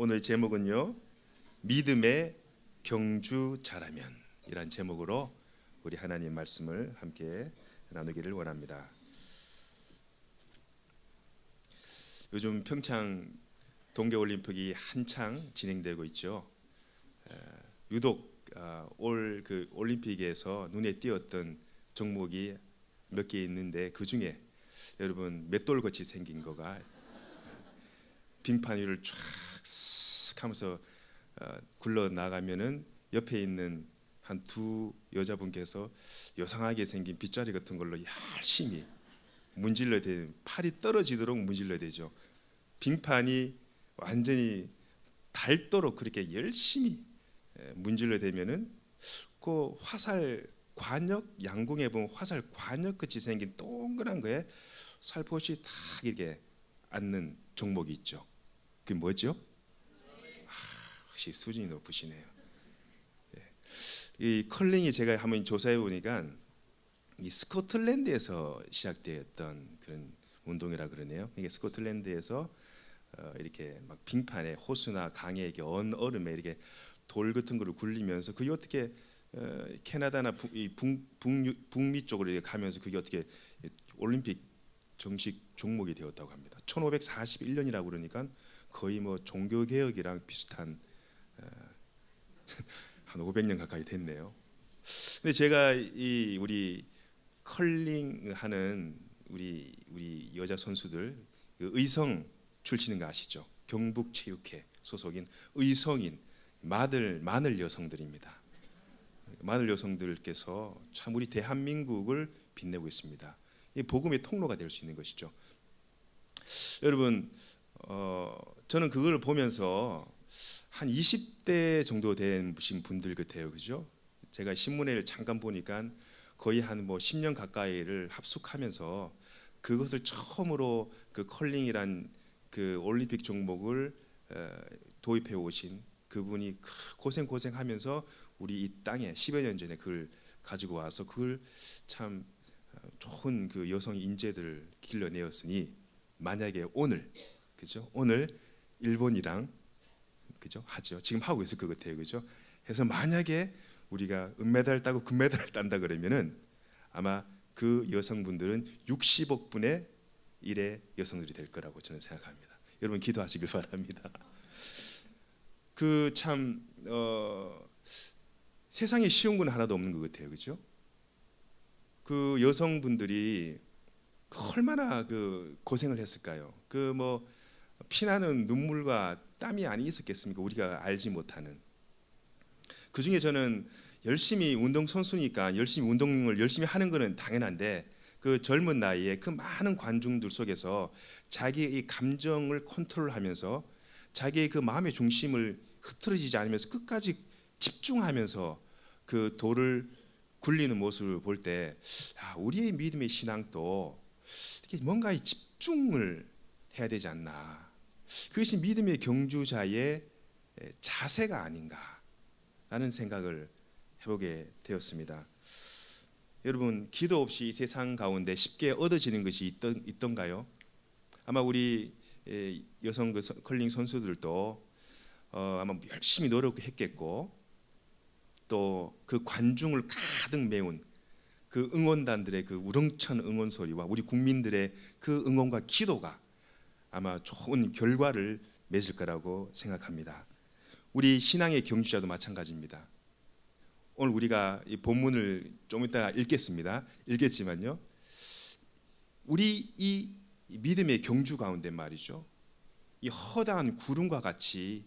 오늘 제목은요, 믿음의 경주자라면 이란 제목으로 우리 하나님 말씀을 함께 나누기를 원합니다. 요즘 평창 동계올림픽이 한창 진행되고 있죠. 유독 올 그 올림픽에서 눈에 띄었던 종목이 몇 개 있는데 그 중에 여러분 맷돌같이 생긴 거가 빙판 위를 쫙 쓱 하면서 굴러 나가면은 옆에 있는 한 두 여자분께서 요상하게 생긴 빗자루 같은 걸로 열심히 문질러야 돼. 팔이 떨어지도록 문질러야 되죠. 빙판이 완전히 닳도록 그렇게 열심히 문질러 대면은 그 화살 관역, 양궁에 보면 화살 관역 같이 생긴 동그란 거에 살포시 딱 이렇게 앉는 종목이 있죠. 그게 뭐죠? 확실히 수준이 높으시네요. 이 컬링이 제가 한번 조사해 보니까 이 스코틀랜드에서 시작되었던 그런 운동이라 그러네요. 이게 스코틀랜드에서 이렇게 막 빙판에 호수나 강에 이렇게 얼음에 이렇게 돌 같은 거를 굴리면서 그게 어떻게 캐나다나 북미 쪽으로 이렇게 가면서 그게 어떻게 올림픽 정식 종목이 되었다고 합니다. 1541년이라고 그러니까 거의 뭐 종교 개혁이랑 비슷한 한 500년 가까이 됐네요. 근데 제가 이 우리 컬링 하는 우리 여자 선수들 의성 출신인 거 아시죠? 경북체육회 소속인 의성인 마늘 여성들입니다. 마늘 여성들께서 참 우리 대한민국을 빛내고 있습니다. 이 복음의 통로가 될 수 있는 것이죠. 여러분, 저는 그걸 보면서 한 20대 정도 된 분들 같아요, 그죠? 제가 신문회를 잠깐 보니까 거의 한 뭐 10년 가까이를 합숙하면서 그것을 처음으로 그 컬링이란 그 올림픽 종목을 도입해 오신 그분이 고생하면서 우리 이 땅에 10여 년 전에 그걸 가지고 와서 그걸 참 좋은 그 여성 인재들을 길러내었으니 만약에 오늘 그죠? 오늘 일본이랑 그죠? 하죠. 지금 하고 있을 것 같아요. 그죠? 해서 만약에 우리가 은메달 따고 금메달을 딴다 그러면은 아마 그 여성분들은 60억 분의 1의 여성들이 될 거라고 저는 생각합니다. 여러분 기도하시길 바랍니다. 그 참 세상에 쉬운 건 하나도 없는 것 같아요. 그죠? 그 여성분들이 얼마나 그 고생을 했을까요? 그 뭐 피나는 눈물과 땀이 아니 있었겠습니까? 우리가 알지 못하는. 그 중에 저는 열심히 운동 선수니까 열심히 운동을 열심히 하는 것은 당연한데 그 젊은 나이에 그 많은 관중들 속에서 자기의 이 감정을 컨트롤하면서 자기의 그 마음의 중심을 흐트러지지 않으면서 끝까지 집중하면서 그 돌을 굴리는 모습을 볼 때 우리의 믿음의 신앙도 이렇게 뭔가 집중을 해야 되지 않나. 그것이 믿음의 경주자의 자세가 아닌가라는 생각을 해보게 되었습니다. 여러분 기도 없이 이 세상 가운데 쉽게 얻어지는 것이 있던가요? 아마 우리 여성 컬링 선수들도 아마 열심히 노력했겠고 또 그 관중을 가득 메운 그 응원단들의 그 우렁찬 응원 소리와 우리 국민들의 그 응원과 기도가 아마 좋은 결과를 맺을 거라고 생각합니다. 우리 신앙의 경주자도 마찬가지입니다. 오늘 우리가 이 본문을 좀 이따 읽겠지만요. 우리 이 믿음의 경주 가운데 말이죠. 이 허다한 구름과 같이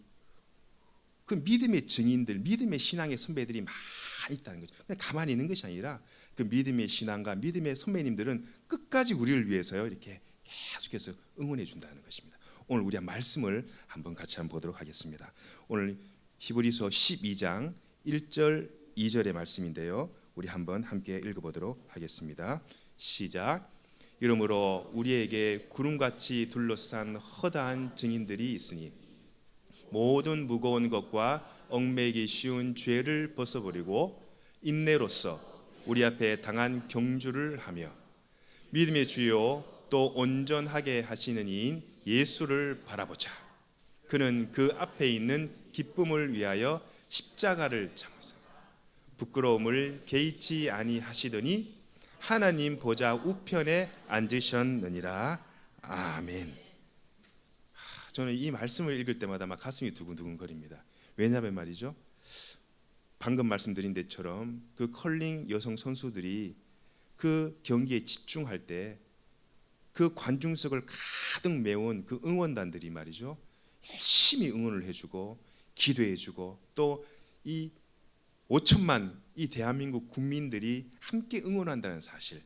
그 믿음의 증인들, 믿음의 신앙의 선배들이 많이 있다는 거죠. 그냥 가만히 있는 것이 아니라 그 믿음의 신앙가, 믿음의 선배님들은 끝까지 우리를 위해서요 이렇게 계속해서 응원해 준다는 것입니다. 오늘 우리 말씀을 한번 같이 한번 보도록 하겠습니다. 오늘 히브리서 12장 1절 2절의 말씀인데요. 우리 한번 함께 읽어보도록 하겠습니다. 시작. 이러므로 우리에게 구름같이 둘러싼 허다한 증인들이 있으니 모든 무거운 것과 얽매이기 쉬운 죄를 벗어버리고 인내로써 우리 앞에 당한 경주를 하며 믿음의 주요 또 온전하게 하시는 이인 예수를 바라보자. 그는 그 앞에 있는 기쁨을 위하여 십자가를 참으사 부끄러움을 개의치 아니하시더니 하나님 보좌 우편에 앉으셨느니라. 아멘. 저는 이 말씀을 읽을 때마다 막 가슴이 두근두근 거립니다. 왜냐하면 말이죠, 방금 말씀드린 데처럼 그 컬링 여성 선수들이 그 경기에 집중할 때 그 관중석을 가득 메운 그 응원단들이 말이죠, 열심히 응원을 해주고 기도해주고 또 이 5천만 이 대한민국 국민들이 함께 응원한다는 사실,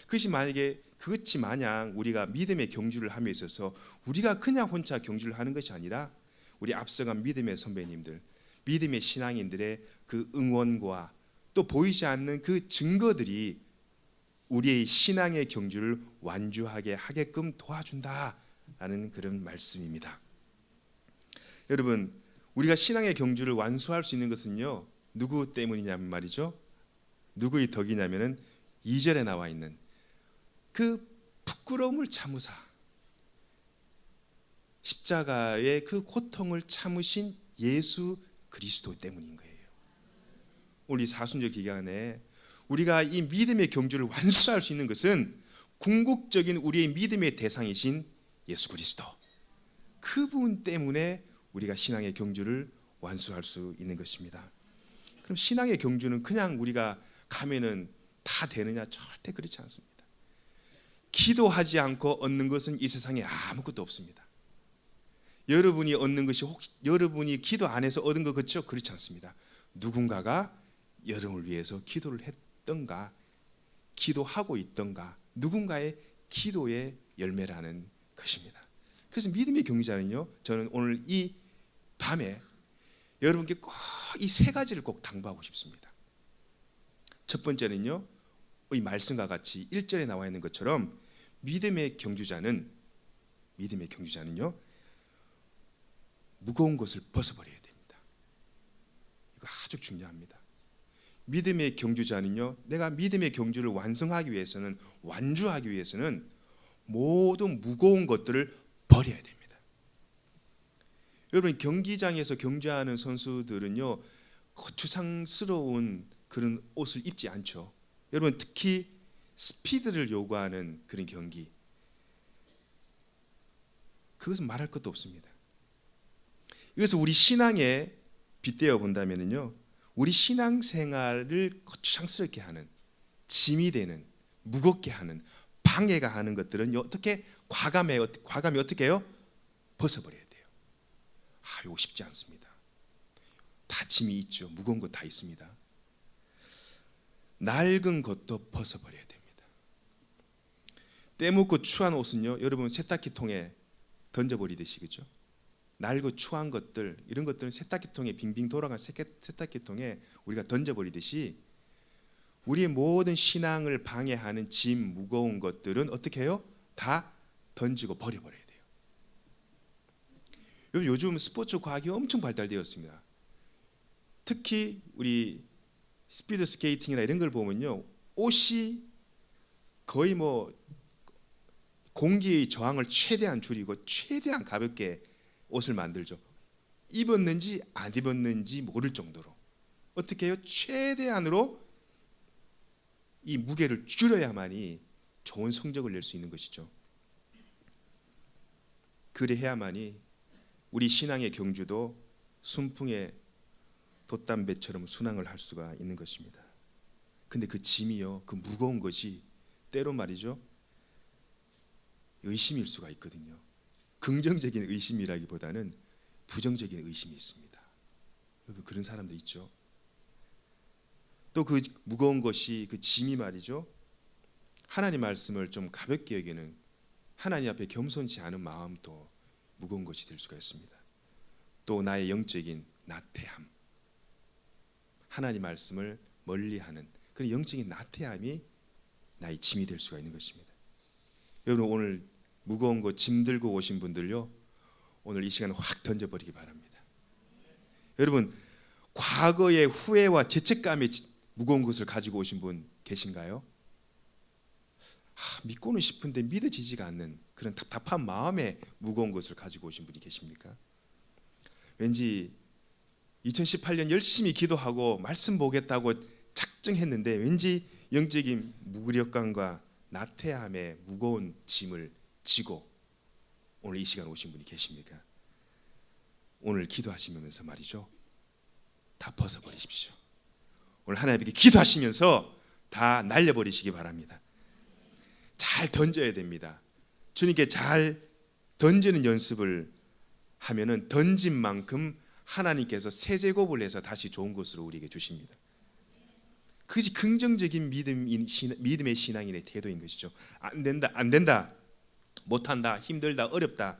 그것이 만약에 그것이 마냥 우리가 믿음의 경주를 함에 있어서 우리가 그냥 혼자 경주를 하는 것이 아니라 우리 앞서간 믿음의 선배님들, 믿음의 신앙인들의 그 응원과 또 보이지 않는 그 증거들이 우리의 신앙의 경주를 완주하게 하게끔 도와준다라는 그런 말씀입니다. 여러분, 우리가 신앙의 경주를 완수할 수 있는 것은요, 누구 때문이냐면 말이죠, 누구의 덕이냐면은 2절에 나와 있는 그 부끄러움을 참으사 십자가의 그 고통을 참으신 예수 그리스도 때문인 거예요. 우리 사순절 기간에 우리가 이 믿음의 경주를 완수할 수 있는 것은 궁극적인 우리의 믿음의 대상이신 예수 그리스도, 그분 때문에 우리가 신앙의 경주를 완수할 수 있는 것입니다. 그럼 신앙의 경주는 그냥 우리가 가면은 다 되느냐? 절대 그렇지 않습니다. 기도하지 않고 얻는 것은 이 세상에 아무것도 없습니다. 여러분이 얻는 것이 여러분이 기도 안 해서 얻은 것 같죠? 그렇지 않습니다. 누군가가 여러분을 위해서 기도를 했던가, 기도하고 있던가, 누군가의 기도의 열매라는 것입니다. 그래서 믿음의 경주자는요, 저는 오늘 이 밤에 여러분께 꼭 이 세 가지를 꼭 당부하고 싶습니다. 첫 번째는요, 이 말씀과 같이 1절에 나와 있는 것처럼 믿음의 경주자는요, 무거운 것을 벗어버려야 됩니다. 이거 아주 중요합니다. 믿음의 경주자는요, 내가 믿음의 경주를 완성하기 위해서는, 완주하기 위해서는 모든 무거운 것들을 버려야 됩니다. 여러분, 경기장에서 경주하는 선수들은요, 거추장스러운 그런 옷을 입지 않죠. 여러분, 특히 스피드를 요구하는 그런 경기, 그것은 말할 것도 없습니다. 이것을 우리 신앙에 빗대어 본다면요, 우리 신앙생활을 거추장스럽게 하는, 짐이 되는, 무겁게 하는, 방해가 하는 것들은 어떻게 과감히 어떻게 해요? 벗어버려야 돼요. 이거 쉽지 않습니다. 다 짐이 있죠. 무거운 것 다 있습니다. 낡은 것도 벗어버려야 됩니다. 때묻고 추한 옷은요, 여러분 세탁기통에 던져버리듯이, 그죠? 낡고 추한 것들, 이런 것들은 세탁기통에 빙빙 돌아간 세탁기통에 우리가 던져버리듯이 우리의 모든 신앙을 방해하는 짐, 무거운 것들은 어떻게 해요? 다 던지고 버려버려야 돼요. 요즘 스포츠 과학이 엄청 발달되었습니다. 특히 우리 스피드 스케이팅이나 이런 걸 보면요, 옷이 거의 공기의 저항을 최대한 줄이고 최대한 가볍게 옷을 만들죠. 입었는지 안 입었는지 모를 정도로 어떻게 해요? 최대한으로 이 무게를 줄여야만이 좋은 성적을 낼 수 있는 것이죠. 그래야만이 우리 신앙의 경주도 순풍의 돛담배처럼 순항을 할 수가 있는 것입니다. 근데 그 짐이요, 그 무거운 것이 때로 말이죠, 의심일 수가 있거든요. 긍정적인 의심이라기보다는 부정적인 의심이 있습니다. 여러분, 그런 사람도 있죠. 또 그 무거운 것이, 그 짐이 말이죠, 하나님 말씀을 좀 가볍게 여기는, 하나님 앞에 겸손치 않은 마음도 무거운 것이 될 수가 있습니다. 또 나의 영적인 나태함, 하나님 말씀을 멀리하는 그런 영적인 나태함이 나의 짐이 될 수가 있는 것입니다. 여러분, 오늘 무거운 거 짐 들고 오신 분들요, 오늘 이 시간에 확 던져버리기 바랍니다. 여러분, 과거의 후회와 죄책감에 무거운 것을 가지고 오신 분 계신가요? 믿고는 싶은데 믿어지지가 않는 그런 답답한 마음에 무거운 것을 가지고 오신 분이 계십니까? 왠지 2018년 열심히 기도하고 말씀 보겠다고 작정했는데 왠지 영적인 무력감과 나태함의 무거운 짐을 지고 오늘 이 시간 오신 분이 계십니까? 오늘 기도하시면서 말이죠, 다 벗어버리십시오. 오늘 하나님께 기도하시면서 다 날려버리시기 바랍니다. 잘 던져야 됩니다. 주님께 잘 던지는 연습을 하면은 던진 만큼 하나님께서 새 제곱을 해서 다시 좋은 것으로 우리에게 주십니다. 그것이 긍정적인 믿음의 신앙인의 태도인 것이죠. 안 된다, 못한다, 힘들다, 어렵다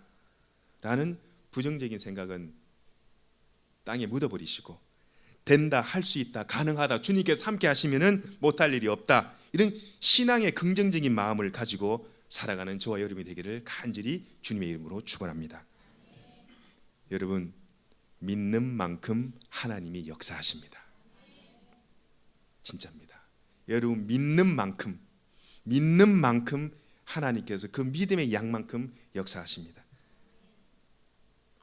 라는 부정적인 생각은 땅에 묻어버리시고, 된다, 할 수 있다, 가능하다, 주님께서 함께 하시면은 못할 일이 없다, 이런 신앙의 긍정적인 마음을 가지고 살아가는 저와 여러분이 되기를 간절히 주님의 이름으로 축원합니다. 여러분, 믿는 만큼 하나님이 역사하십니다. 진짜입니다. 여러분, 믿는 만큼 하나님께서 그 믿음의 양만큼 역사하십니다.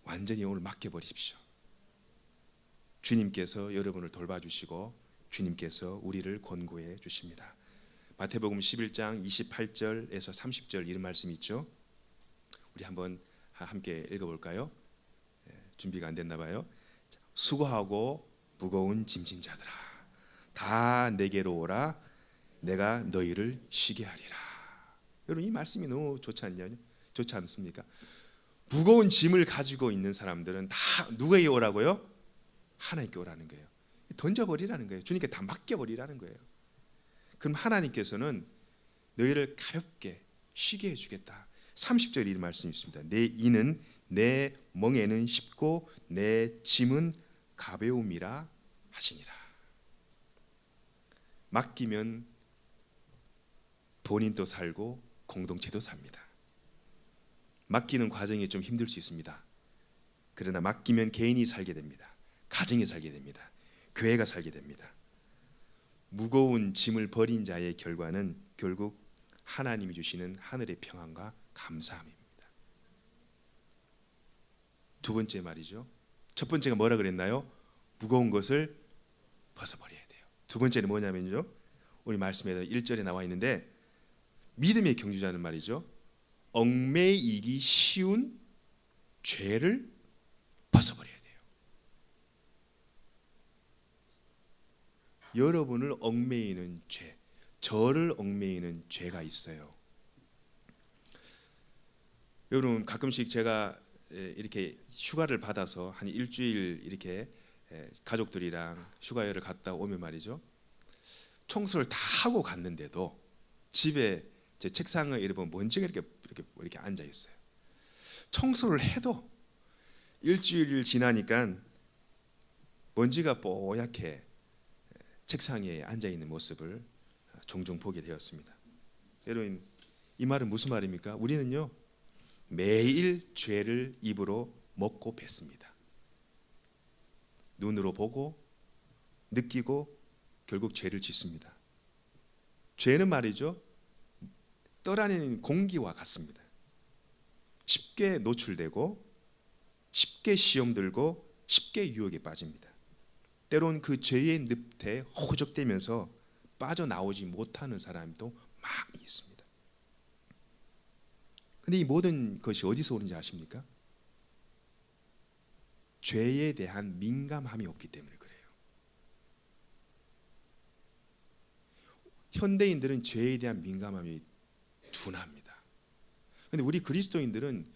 완전히 오늘 맡겨버리십시오. 주님께서 여러분을 돌봐주시고 주님께서 우리를 권고해 주십니다. 마태복음 11장 28절에서 30절 이런 말씀이 있죠. 우리 한번 함께 읽어볼까요? 준비가 안 됐나 봐요. 수고하고 무거운 짐진 자들아, 다 내게로 오라. 내가 너희를 쉬게 하리라. 여러분, 이 말씀이 너무 좋지 않습니까? 무거운 짐을 가지고 있는 사람들은 다 누구에게 오라고요? 하나님께 오라는 거예요. 던져버리라는 거예요. 주님께 다 맡겨버리라는 거예요. 그럼 하나님께서는 너희를 가볍게 쉬게 해주겠다. 30절에 이런 말씀이 있습니다. 내 이는 내 멍에는 쉽고 내 짐은 가벼움이라 하시니라. 맡기면 본인도 살고 공동체도 삽니다. 맡기는 과정이 좀 힘들 수 있습니다. 그러나 맡기면 개인이 살게 됩니다. 가정이 살게 됩니다. 교회가 살게 됩니다. 무거운 짐을 버린 자의 결과는 결국 하나님이 주시는 하늘의 평안과 감사함입니다. 두 번째 말이죠. 첫 번째가 뭐라 그랬나요? 무거운 것을 벗어버려야 돼요. 두 번째는 뭐냐면요, 우리 말씀에 1절에 나와 있는데, 믿음의 경주자는 말이죠, 얽매이기 쉬운 죄를 벗어버려야 돼요. 여러분을 얽매이는 죄, 저를 얽매이는 죄가 있어요. 여러분, 가끔씩 제가 이렇게 휴가를 받아서 한 일주일 이렇게 가족들이랑 휴가여를 갔다 오면 말이죠, 청소를 다 하고 갔는데도 집에 제 책상에 이렇게 먼지가 이렇게 앉아 있어요. 청소를 해도 일주일 지나니까 먼지가 뽀얗게 책상 위에 앉아 있는 모습을 종종 보게 되었습니다. 여러분, 이 말은 무슨 말입니까? 우리는요, 매일 죄를 입으로 먹고 뱉습니다. 눈으로 보고 느끼고 결국 죄를 짓습니다. 죄는 말이죠, 떠다니는 공기와 같습니다. 쉽게 노출되고 쉽게 시험 들고 쉽게 유혹에 빠집니다. 때론 그 죄의 늪에 허우적대면서 빠져나오지 못하는 사람도 많이 있습니다. 그런데 이 모든 것이 어디서 오는지 아십니까? 죄에 대한 민감함이 없기 때문에 그래요. 현대인들은 죄에 대한 민감함이 둔합니다. 그런데 우리 그리스도인들은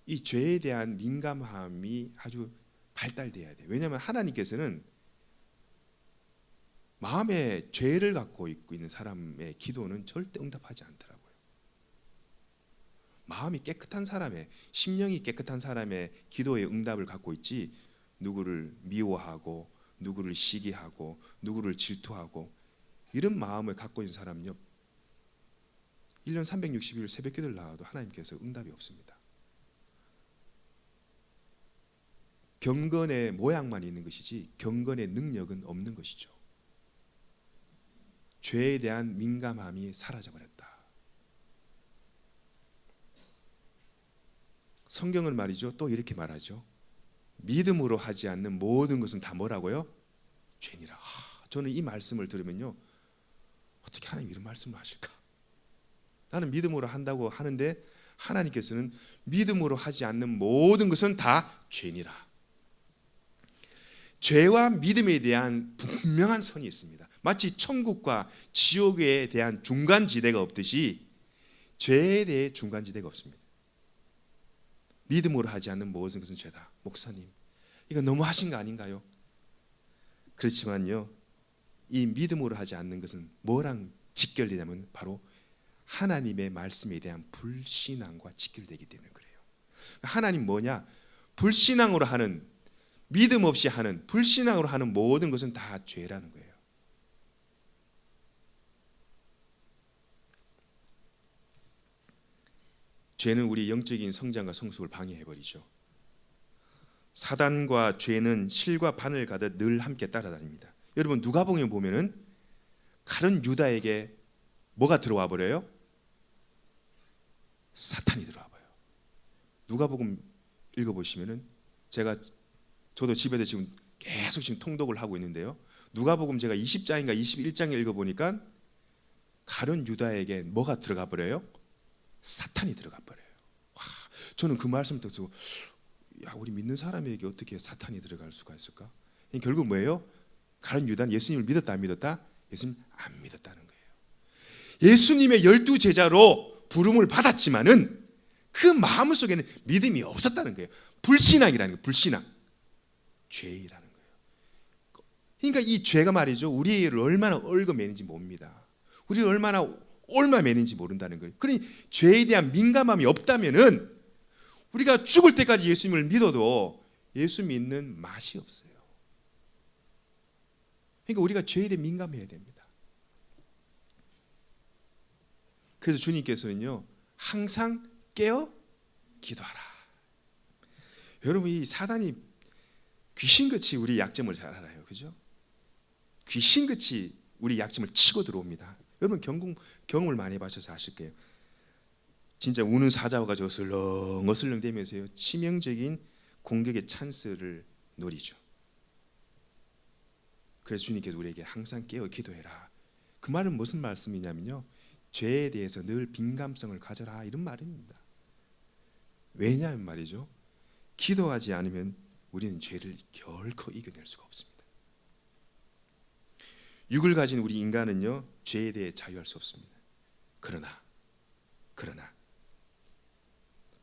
이 죄에 대한 민감함이 아주 발달돼야 돼요. 왜냐하면 하나님께서는 마음에 죄를 갖고 있는 사람의 기도는 절대 응답하지 않더라고요. 마음이 깨끗한 사람의, 심령이 깨끗한 사람의 기도의 응답을 갖고 있지, 누구를 미워하고 누구를 시기하고 누구를 질투하고 이런 마음을 갖고 있는 사람은요, 1년 360일 새벽 기도를 나와도 하나님께서 응답이 없습니다. 경건의 모양만 있는 것이지 경건의 능력은 없는 것이죠. 죄에 대한 민감함이 사라져버렸다. 성경은 말이죠, 또 이렇게 말하죠. 믿음으로 하지 않는 모든 것은 다 뭐라고요? 죄니라. 저는 이 말씀을 들으면요, 어떻게 하나님 이런 말씀을 하실까? 나는 믿음으로 한다고 하는데 하나님께서는 믿음으로 하지 않는 모든 것은 다 죄니라. 죄와 믿음에 대한 분명한 선이 있습니다. 마치 천국과 지옥에 대한 중간지대가 없듯이 죄에 대해 중간지대가 없습니다. 믿음으로 하지 않는 모든 것은 죄다. 목사님, 이거 너무 하신 거 아닌가요? 그렇지만요, 이 믿음으로 하지 않는 것은 뭐랑 직결되냐면 바로 하나님의 말씀에 대한 불신앙과 직결되기 때문에 그래요. 하나님 뭐냐? 불신앙으로 하는, 믿음 없이 하는, 불신앙으로 하는 모든 것은 다 죄라는 거예요. 죄는 우리 영적인 성장과 성숙을 방해해버리죠. 사단과 죄는 실과 바늘 가듯 늘 함께 따라다닙니다. 여러분 누가복음에 보면은 가룟 유다에게 뭐가 들어와 버려요? 사탄이 들어와 버려요. 누가복음 읽어보시면은 저도 집에서 지금 계속 지금 통독을 하고 있는데요. 누가복음 제가 20장인가 21장에 읽어보니까 가룟 유다에게 뭐가 들어가 버려요? 사탄이 들어가 버려요. 와, 저는 그 말씀 듣고 야, 우리 믿는 사람에게 어떻게 사탄이 들어갈 수가 있을까? 결국 뭐예요? 가룟 유다는 예수님을 믿었다 안 믿었다? 예수님 안 믿었다는 거예요. 예수님의 12제자로 부름을 받았지만은 그 마음 속에는 믿음이 없었다는 거예요. 불신앙이라는 거예요. 불신앙. 죄라는 거예요. 그러니까 이 죄가 말이죠, 우리를 얼마나 얽어매는지 봅니다. 우리를 얼마나 얽어매는지 모른다는 거예요. 그러니 죄에 대한 민감함이 없다면은 우리가 죽을 때까지 예수님을 믿어도 예수 믿는 맛이 없어요. 그러니까 우리가 죄에 대해 민감해야 됩니다. 그래서 주님께서는요, 항상 깨어 기도하라. 여러분, 이 사단이 귀신같이 우리 약점을 잘 알아요. 그죠? 귀신같이 우리 약점을 치고 들어옵니다. 여러분 경험을 많이 해봐셔서 아실 거예요. 진짜 우는 사자와 같이 어슬렁 대면서요, 치명적인 공격의 찬스를 노리죠. 그래서 주님께서 우리에게 항상 깨어 기도해라. 그 말은 무슨 말씀이냐면요, 죄에 대해서 늘 민감성을 가져라, 이런 말입니다. 왜냐하면 말이죠, 기도하지 않으면 우리는 죄를 결코 이겨낼 수가 없습니다. 육을 가진 우리 인간은요, 죄에 대해 자유할 수 없습니다. 그러나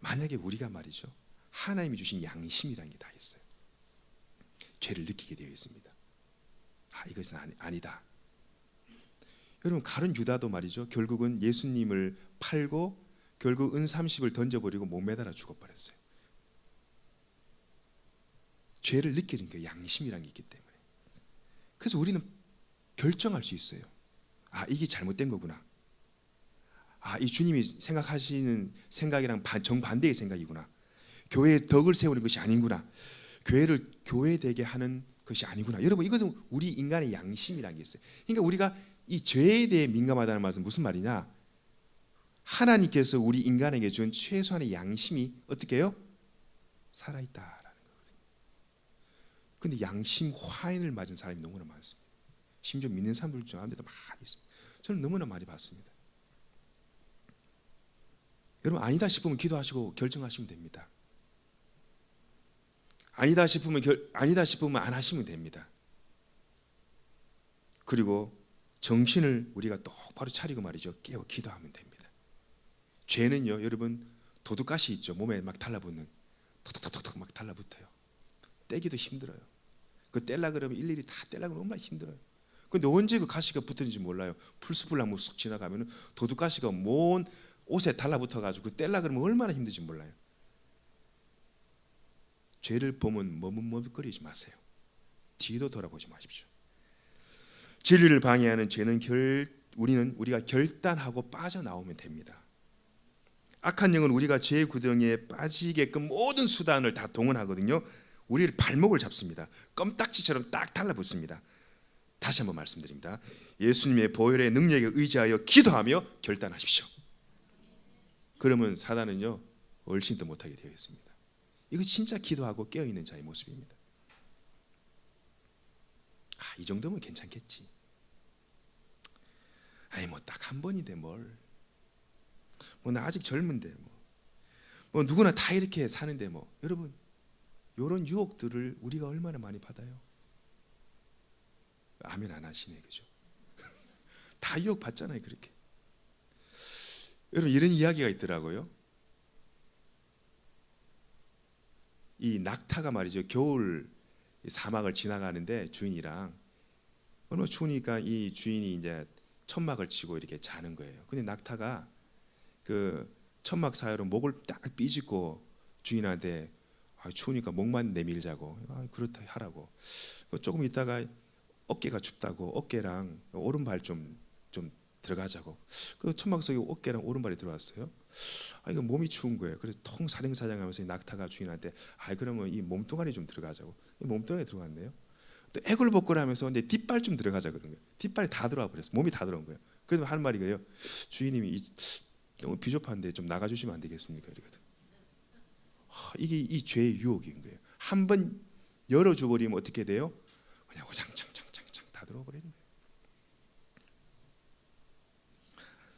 만약에 우리가 말이죠, 하나님이 주신 양심이라는 게 다 있어요. 죄를 느끼게 되어 있습니다. 이것은 아니다. 여러분 가룟 유다도 말이죠, 결국은 예수님을 팔고 결국 은 30을 던져버리고 못 매달아 죽어버렸어요. 죄를 느끼는 게 양심이라는 게 있기 때문에. 그래서 우리는 결정할 수 있어요. 이게 잘못된 거구나. 이 주님이 생각하시는 생각이랑 정반대의 생각이구나. 교회에 덕을 세우는 것이 아니구나. 교회를 교회되게 하는 것이 아니구나. 여러분 이것은 우리 인간의 양심이라는 게 있어요. 그러니까 우리가 이 죄에 대해 민감하다는 말은 무슨 말이냐? 하나님께서 우리 인간에게 준 최소한의 양심이 어떻게 해요? 살아있다라는 거거든요. 그런데 양심 화인을 맞은 사람이 너무나 많습니다. 심지어 믿는 사람들 중 가운데도 많이 있습니다. 저는 너무나 많이 봤습니다. 여러분 아니다 싶으면 기도하시고 결정하시면 됩니다. 아니다 싶으면 안 하시면 됩니다. 그리고 정신을 우리가 똑바로 차리고 말이죠, 깨어 기도하면 됩니다. 죄는요, 여러분 도둑가시 있죠, 몸에 막 달라붙는, 톡톡톡톡 막 달라붙어요. 떼기도 힘들어요. 그 떼려 그러면 일일이 다 떼려 그러면 얼마나 힘들어요. 근데 언제 그 가시가 붙는지 몰라요. 풀숲을 쑥 지나가면 도둑가시가 먼 옷에 달라붙어가지고 그 떼려 그러면 얼마나 힘든지 몰라요. 죄를 보면 머뭇머뭇거리지 마세요. 뒤도 돌아보지 마십시오. 진리를 방해하는 죄는 우리가 결단하고 빠져나오면 됩니다. 악한 영은 우리가 죄의 구덩이에 빠지게끔 모든 수단을 다 동원하거든요. 우리를 발목을 잡습니다. 껌딱지처럼 딱 달라붙습니다. 다시 한번 말씀드립니다. 예수님의 보혈의 능력에 의지하여 기도하며 결단하십시오. 그러면 사단은요, 얼씬도 못하게 되어 있습니다. 이거 진짜 기도하고 깨어있는 자의 모습입니다. 이 정도면 괜찮겠지. 뭐 딱 한 번인데 뭘. 나 아직 젊은데 뭐 누구나 다 이렇게 사는데 여러분, 이런 유혹들을 우리가 얼마나 많이 받아요? 아멘 안 하시네, 그죠? 다 유혹 받잖아요, 그렇게. 여러분, 이런 이야기가 있더라고요. 이 낙타가 말이죠, 겨울 사막을 지나가는데 주인이랑 얼마나 추우니까 이 주인이 이제 천막을 치고 이렇게 자는 거예요. 근데 낙타가 그 천막 사이로 목을 딱 삐집고 주인한테 추우니까 목만 내밀자고, 그렇다 하라고. 조금 있다가 어깨가 춥다고 어깨랑 오른발 좀 들어가자고. 그 천막 속에 어깨랑 오른발이 들어왔어요. 이거 몸이 추운 거예요. 그래서 통 사정사정하면서 낙타가 주인한테 그러면 이 몸뚱아리 좀 들어가자고. 이 몸뚱아리 들어갔네요. 또 애굴복굴하면서 근데 뒷발 좀 들어가자 그런 거예요. 뒷발이 다 들어와 버렸어. 몸이 다 들어온 거예요. 그래서 하는 말이 그래요. 주인님이 너무 비좁한데 좀 나가주시면 안 되겠습니까? 이러거든. 이게 이 죄의 유혹인 거예요. 한번 열어줘 버리면 어떻게 돼요? 그냥 장창 다 들어와 버리는 거예요.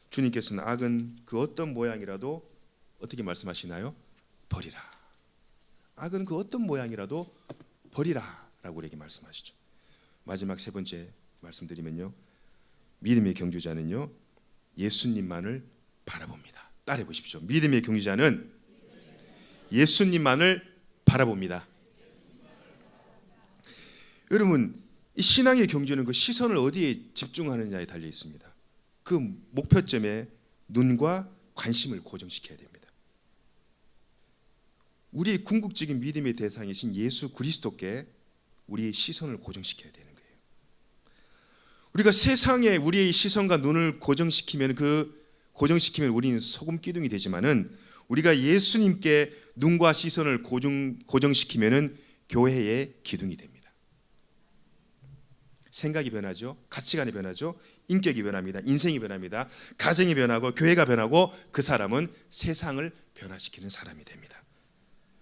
주님께서는 악은 그 어떤 모양이라도 어떻게 말씀하시나요? 버리라. 악은 그 어떤 모양이라도 버리라라고 우리에게 말씀하시죠. 마지막 세 번째 말씀드리면요, 믿음의 경주자는요 예수님만을 바라봅니다. 따라해 보십시오. 믿음의 경주자는 예수님만을 바라봅니다. 여러분, 이 신앙의 경주는 그 시선을 어디에 집중하느냐에 달려 있습니다. 그 목표점에 눈과 관심을 고정시켜야 됩니다. 우리의 궁극적인 믿음의 대상이신 예수 그리스도께 우리의 시선을 고정시켜야 되는 거예요. 우리가 세상에 우리의 시선과 눈을 고정시키면 우리는 소금 기둥이 되지만은 우리가 예수님께 눈과 시선을 고정시키면은 교회의 기둥이 됩니다. 생각이 변하죠. 가치관이 변하죠. 인격이 변합니다. 인생이 변합니다. 가정이 변하고 교회가 변하고 그 사람은 세상을 변화시키는 사람이 됩니다.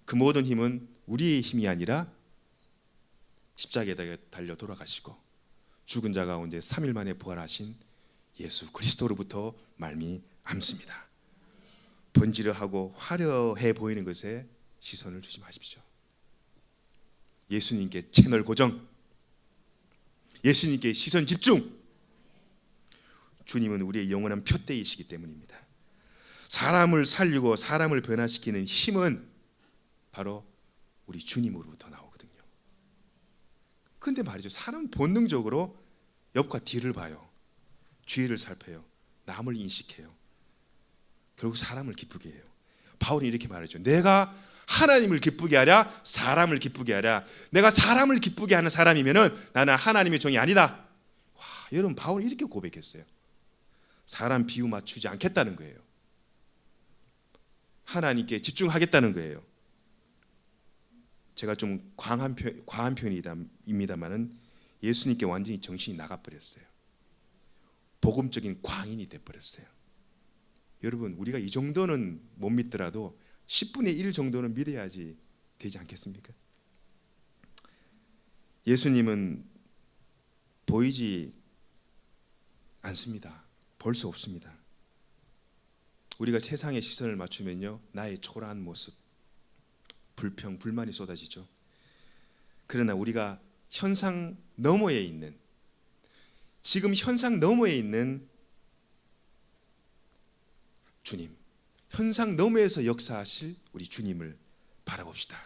그 모든 힘은 우리의 힘이 아니라 십자가에 달려 돌아가시고 죽은 자 가운데 3일 만에 부활하신 예수 그리스도로부터 말미암습니다. 번지르하고 화려해 보이는 것에 시선을 주지 마십시오. 예수님께 채널 고정, 예수님께 시선 집중. 주님은 우리의 영원한 표대이시기 때문입니다. 사람을 살리고 사람을 변화시키는 힘은 바로 우리 주님으로부터 나오거든요. 그런데 말이죠, 사람은 본능적으로 옆과 뒤를 봐요. 주위를 살펴요. 남을 인식해요. 결국 사람을 기쁘게 해요. 바울이 이렇게 말하죠. 내가 하나님을 기쁘게 하랴 사람을 기쁘게 하랴. 내가 사람을 기쁘게 하는 사람이면은 나는 하나님의 종이 아니다. 여러분, 바울이 이렇게 고백했어요. 사람 비유 맞추지 않겠다는 거예요. 하나님께 집중하겠다는 거예요. 제가 좀 과한 표현입니다만은 예수님께 완전히 정신이 나가버렸어요. 복음적인 광인이 돼버렸어요. 여러분, 우리가 이 정도는 못 믿더라도 10분의 1 정도는 믿어야지 되지 않겠습니까? 예수님은 보이지 않습니다. 볼 수 없습니다. 우리가 세상에 시선을 맞추면요, 나의 초라한 모습, 불평, 불만이 쏟아지죠. 그러나 우리가 현상 너머에 있는, 지금 현상 너머에 있는 주님, 현상 너머에서 역사하실 우리 주님을 바라봅시다.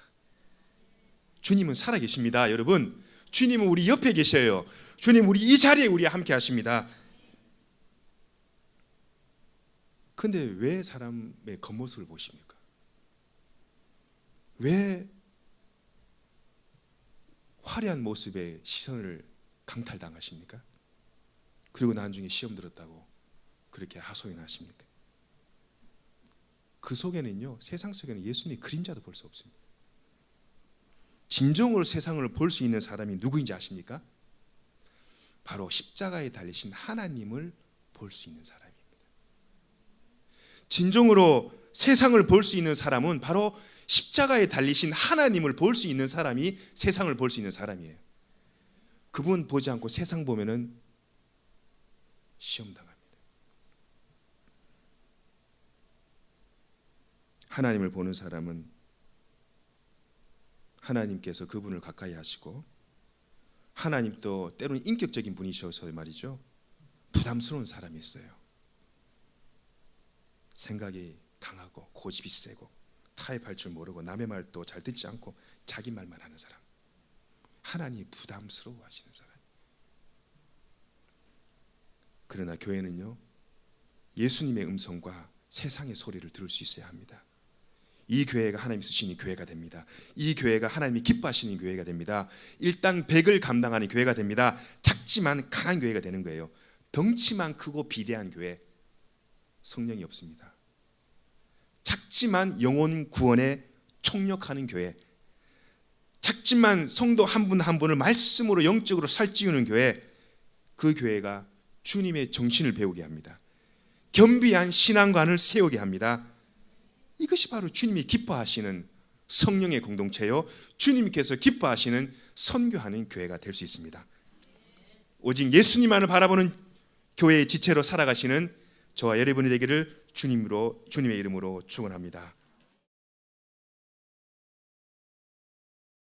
주님은 살아계십니다. 여러분, 주님은 우리 옆에 계셔요. 주님, 우리 이 자리에 우리 함께 하십니다. 그런데 왜 사람의 겉모습을 보십니까? 왜 화려한 모습에 시선을 강탈당하십니까? 그리고 나중에 시험 들었다고 그렇게 하소연하십니까? 그 속에는요, 세상 속에는 예수님의 그림자도 볼 수 없습니다. 진정으로 세상을 볼 수 있는 사람이 누구인지 아십니까? 바로 십자가에 달리신 하나님을 볼 수 있는 사람입니다. 진정으로 세상을 볼 수 있는 사람은 바로 십자가에 달리신 하나님을 볼 수 있는 사람이 세상을 볼 수 있는 사람이에요. 그분 보지 않고 세상 보면은 시험당합니다. 하나님을 보는 사람은 하나님께서 그분을 가까이 하시고, 하나님도 때로는 인격적인 분이셔서 말이죠, 부담스러운 사람이 있어요. 생각이 강하고 고집이 세고 타협할 줄 모르고 남의 말도 잘 듣지 않고 자기 말만 하는 사람, 하나님이 부담스러워 하시는 사람. 그러나 교회는요, 예수님의 음성과 세상의 소리를 들을 수 있어야 합니다. 이 교회가 하나님이 쓰시는 교회가 됩니다. 이 교회가 하나님이 기뻐하시는 교회가 됩니다. 일당 100을 감당하는 교회가 됩니다. 작지만 강한 교회가 되는 거예요. 덩치만 크고 비대한 교회, 성령이 없습니다. 작지만 영혼 구원에 총력하는 교회, 작지만 성도 한 분 한 분을 말씀으로 영적으로 살찌우는 교회, 그 교회가 주님의 정신을 배우게 합니다. 겸비한 신앙관을 세우게 합니다. 이것이 바로 주님이 기뻐하시는 성령의 공동체요, 주님께서 기뻐하시는 선교하는 교회가 될 수 있습니다. 오직 예수님만을 바라보는 교회의 지체로 살아가시는 저와 여러분이 되기를 주님의 이름으로 축원합니다.